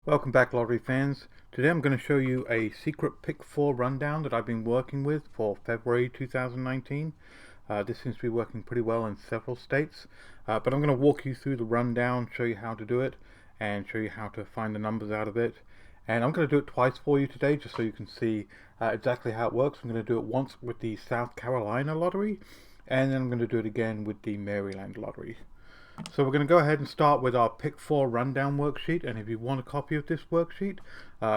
Welcome back, lottery fans. Today I'm going to show you a secret pick 4 rundown that I've been working with for February 2019. This seems to be working pretty well in several states, but I'm going to walk you through the rundown, show you how to do it, and show you how to find the numbers out of it. And I'm going to do it twice for you today, just so you can see exactly how it works. I'm going to do it once with the South Carolina lottery, and then I'm going to do it again with the Maryland lottery. So we're going to go ahead and start with our Pick 4 rundown worksheet, and if you want a copy of this worksheet,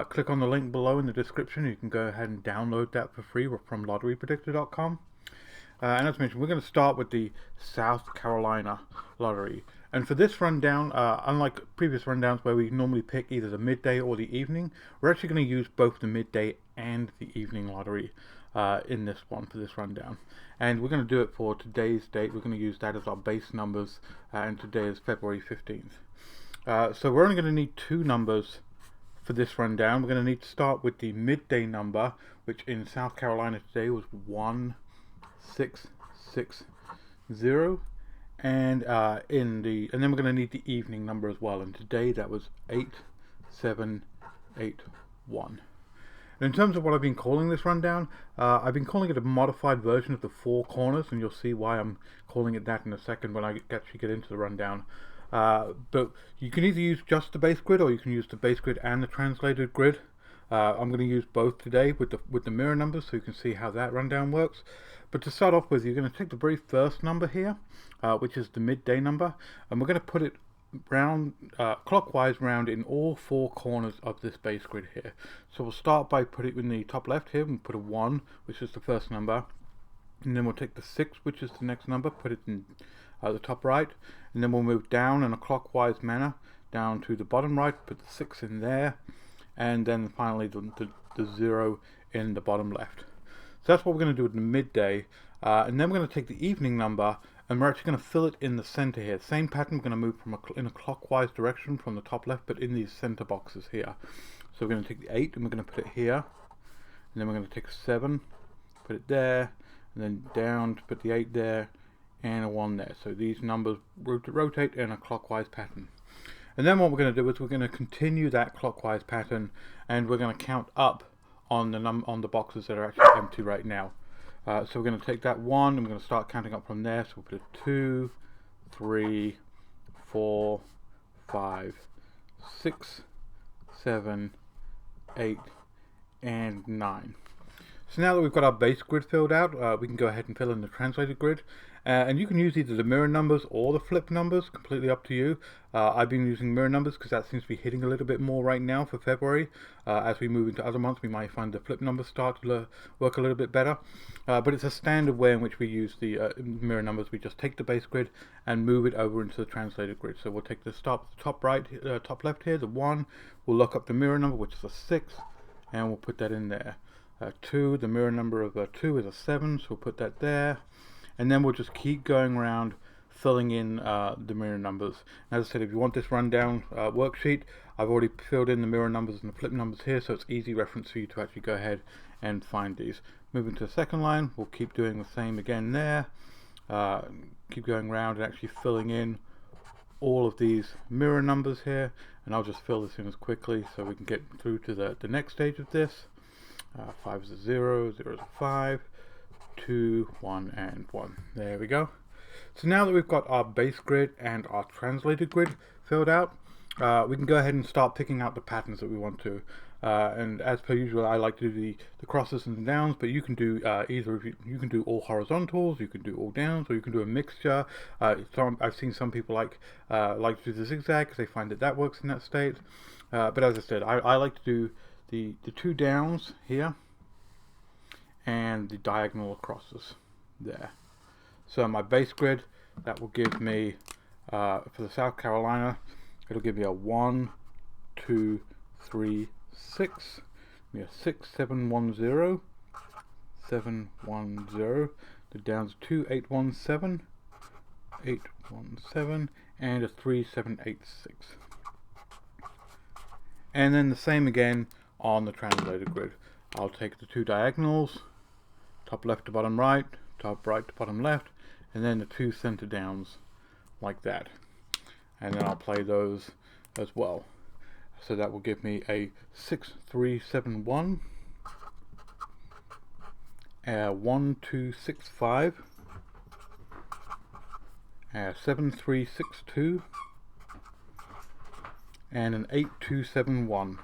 click on the link below in the description. You can go ahead and download that for free from lotterypredictor.com. And as mentioned, we're going to start with the South Carolina lottery. And for this rundown, unlike previous rundowns where we normally pick either the midday or the evening, we're actually going to use both the midday and the evening lottery in this one for this rundown. And we're going to do it for today's date. We're going to use that as our base numbers, and today is February 15th. So we're only going to need two numbers for this rundown. We're going to need to start with the midday number, which in South Carolina today was 1660, and then we're going to need the evening number as well, and today that was 8781. In terms of what I've been calling this rundown, I've been calling it a modified version of the four corners, and you'll see why I'm calling it that in a second when I actually get into the rundown. But you can either use just the base grid, or you can use the base grid and the translated grid. I'm going to use both today with the mirror numbers, so you can see how that rundown works. But to start off with, you're going to take the very first number here, which is the midday number, and we're going to put it round clockwise round in all four corners of this base grid here. So we'll start by putting it in the top left here and put a 1, which is the first number, and then we'll take the 6, which is the next number, put it in the top right, and then we'll move down in a clockwise manner down to the bottom right, put the 6 in there, and then finally the 0 in the bottom left. So that's what we're going to do with the midday, and then we're going to take the evening number, and we're actually going to fill it in the center here. Same pattern, we're going to move in a clockwise direction from the top left, but in these center boxes here. So we're going to take the 8 and we're going to put it here, and then we're going to take a 7, put it there, and then down to put the 8 there, and a 1 there. So these numbers rotate in a clockwise pattern. And then what we're going to do is we're going to continue that clockwise pattern, and we're going to count up on the boxes that are actually empty right now. So we're going to take that 1 and we're going to start counting up from there. So we'll put a 2, 3, 4, 5, 6, 7, 8, and 9. So now that we've got our base grid filled out, we can go ahead and fill in the translated grid. And you can use either the mirror numbers or the flip numbers, completely up to you. I've been using mirror numbers because that seems to be hitting a little bit more right now for February. As we move into other months, we might find the flip numbers start to work a little bit better. But it's a standard way in which we use the mirror numbers. We just take the base grid and move it over into the translated grid. So we'll take the top right, top left here, the 1. We'll look up the mirror number, which is a 6, and we'll put that in there. 2, the mirror number of 2 is a 7, so we'll put that there. And then we'll just keep going around filling in the mirror numbers. And as I said, if you want this rundown worksheet, I've already filled in the mirror numbers and the flip numbers here, so it's easy reference for you to actually go ahead and find these. Moving to the second line, we'll keep doing the same again there. Keep going around and actually filling in all of these mirror numbers here, and I'll just fill this in as quickly so we can get through to the next stage of this. 5 is a 0, 0 is a 5, 2, 1, and 1. There we go. So now that we've got our base grid and our translated grid filled out, we can go ahead and start picking out the patterns that we want to. And as per usual, I like to do the crosses and downs, but you can do you can do all horizontals, you can do all downs, or you can do a mixture. I've seen some people like to do the zigzag because they find that works in that state. But as I said, I like to do the 2 downs here and the diagonal crosses there. So my base grid, that will give me for the South Carolina, it'll give me a 1, 2, 3, 6, a 6, 7, 1, 0, 7, 1, 0. The downs 2, 8, 1, 7, 8, 1, 7, and a 3, 7, 8, 6. And then the same again on the translated grid. I'll take the 2 diagonals, top left to bottom right, top right to bottom left, and then the 2 center downs like that. And then I'll play those as well. So that will give me a 6371, 1265, 7362, and an 8271.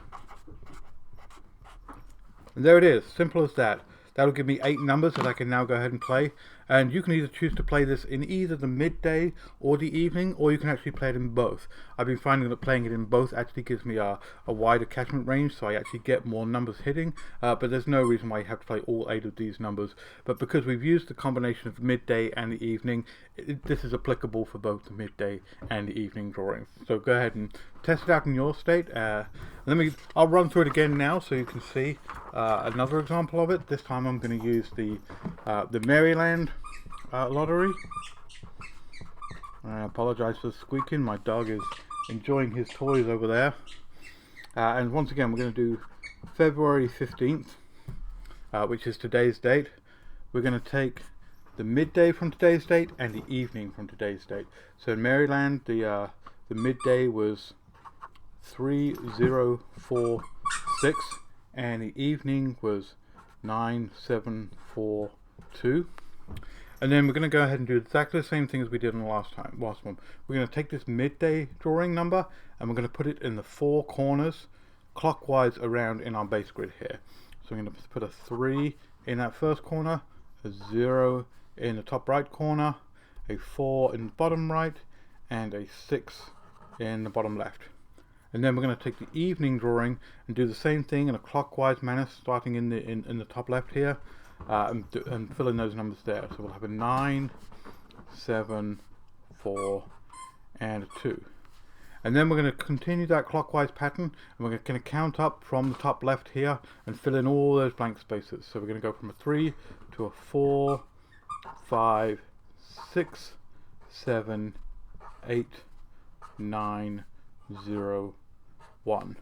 And there it is, simple as that. That'll give me 8 numbers that I can now go ahead and play. And you can either choose to play this in either the midday or the evening, or you can actually play it in both. I've been finding that playing it in both actually gives me a wider catchment range, so I actually get more numbers hitting. But there's no reason why you have to play all 8 of these numbers. But because we've used the combination of midday and the evening, this is applicable for both the midday and the evening drawings. So go ahead and test it out in your state. I'll run through it again now so you can see another example of it. This time I'm going to use the Maryland lottery. I apologize for the squeaking. My dog is enjoying his toys over there. And once again, we're going to do February 15th, which is today's date. We're going to take the midday from today's date and the evening from today's date. So in Maryland, the midday was 3046 and the evening was 9742. And then we're going to go ahead and do exactly the same thing as we did on the last one. We're going to take this midday drawing number and we're going to put it in the 4 corners clockwise around in our base grid here. So I'm going to put a 3 in that first corner, a 0 in the top right corner, a 4 in the bottom right, and a 6 in the bottom left. And then we're going to take the evening drawing and do the same thing in a clockwise manner, starting in the top left here, and fill in those numbers there. So we'll have a 9, 7, 4, and a 2. And then we're going to continue that clockwise pattern, and we're going to count up from the top left here and fill in all those blank spaces. So we're going to go from a 3 to a 4, 5, 6, 7, 8, 9, 0, 1.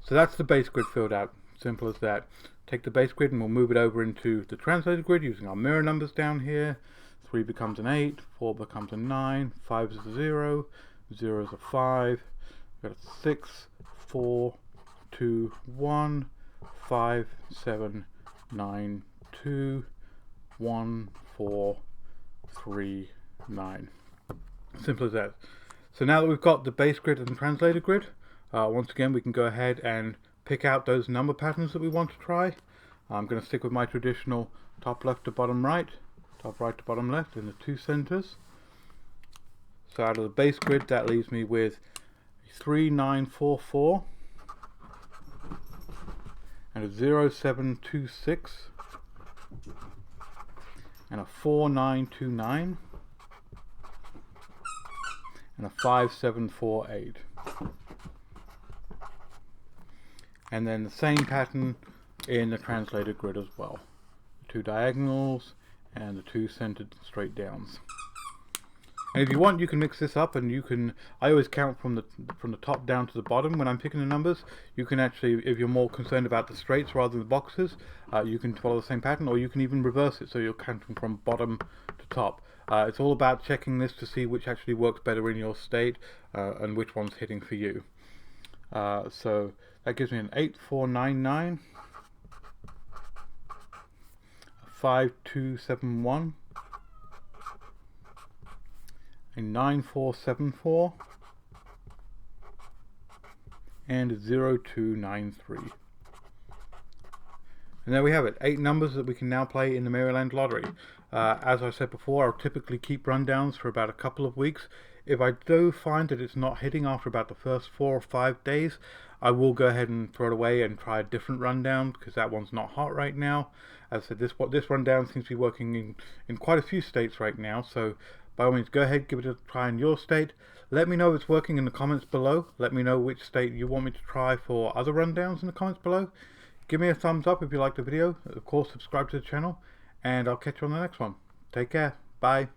So that's the base grid filled out. Simple as that. Take the base grid and we'll move it over into the translated grid using our mirror numbers down here. 3 becomes an 8, 4 becomes a 9, 5 is a 0, 0 is a 5, we've got a 6, 4, 2, 1, 5, 7, 9, 2, 1, 4, 3, 9. Simple as that. So now that we've got the base grid and the translated grid, once again we can go ahead and pick out those number patterns that we want to try. I'm going to stick with my traditional top left to bottom right, top right to bottom left in the 2 centers. So out of the base grid that leaves me with 3944 and a 0726 and a 4929 and a 5748. And then the same pattern in the translated grid as well. The 2 diagonals and the 2 centered straight downs. And if you want, you can mix this up, and you can. I always count from the top down to the bottom when I'm picking the numbers. You can actually, if you're more concerned about the straights rather than the boxes, you can follow the same pattern, or you can even reverse it, so you're counting from bottom to top. It's all about checking this to see which actually works better in your state and which one's hitting for you. So that gives me an 8499, a 5271, a 9474, and a 0293. And there we have it, 8 numbers that we can now play in the Maryland lottery. As I said before, I'll typically keep rundowns for about a couple of weeks. If I do find that it's not hitting after about the first 4 or 5 days, I will go ahead and throw it away and try a different rundown, because that one's not hot right now. As I said, this rundown seems to be working in quite a few states right now, so by all means go ahead, give it a try in your state. Let me know if it's working in the comments below. Let me know which state you want me to try for other rundowns in the comments below. Give me a thumbs up if you liked the video. Of course, subscribe to the channel, and I'll catch you on the next one. Take care. Bye.